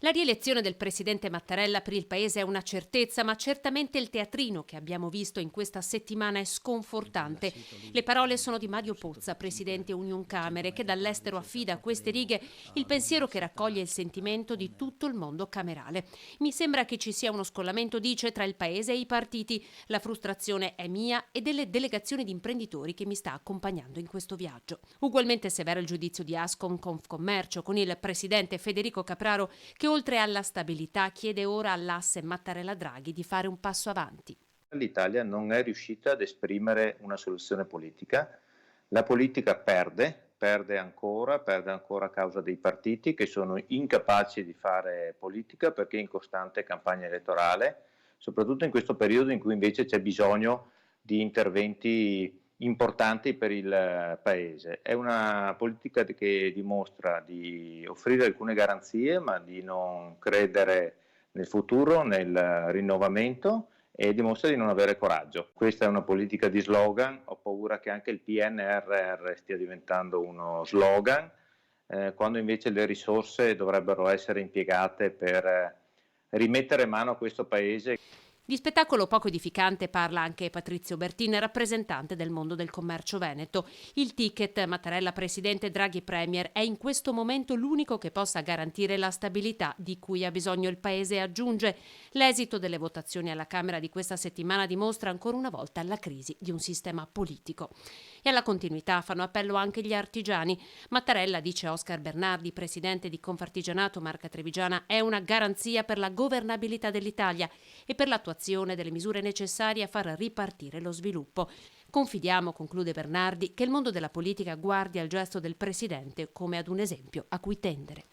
La rielezione del presidente Mattarella per il paese è una certezza, ma certamente il teatrino che abbiamo visto in questa settimana è sconfortante. Le parole sono di Mario Pozza, presidente Union Camere, che dall'estero affida a queste righe il pensiero che raccoglie il sentimento di tutto il mondo camerale. Mi sembra che ci sia uno scollamento, dice, tra il paese e i partiti. La frustrazione è mia e delle delegazioni di imprenditori che mi sta accompagnando in questo viaggio. Ugualmente severo il giudizio di Ascom Confcommercio, con il presidente Federico Capraro che oltre alla stabilità chiede ora all'asse Mattarella-Draghi di fare un passo avanti. L'Italia non è riuscita ad esprimere una soluzione politica. La politica perde ancora a causa dei partiti che sono incapaci di fare politica perché in costante campagna elettorale, soprattutto in questo periodo in cui invece c'è bisogno di interventi importanti per il Paese. È una politica che dimostra di offrire alcune garanzie, ma di non credere nel futuro, nel rinnovamento e dimostra di non avere coraggio. Questa è una politica di slogan, ho paura che anche il PNRR stia diventando uno slogan, quando invece le risorse dovrebbero essere impiegate per rimettere mano a questo Paese. Di spettacolo poco edificante parla anche Patrizio Bertin, rappresentante del mondo del commercio veneto. Il ticket Mattarella presidente, Draghi premier è in questo momento l'unico che possa garantire la stabilità di cui ha bisogno il paese, aggiunge. L'esito delle votazioni alla Camera di questa settimana dimostra ancora una volta la crisi di un sistema politico. E alla continuità fanno appello anche gli artigiani. Mattarella, dice Oscar Bernardi, presidente di Confartigianato Marca Trevigiana, è una garanzia per la governabilità dell'Italia e per l'attuazione delle misure necessarie a far ripartire lo sviluppo. Confidiamo, conclude Bernardi, che il mondo della politica guardi al gesto del presidente come ad un esempio a cui tendere.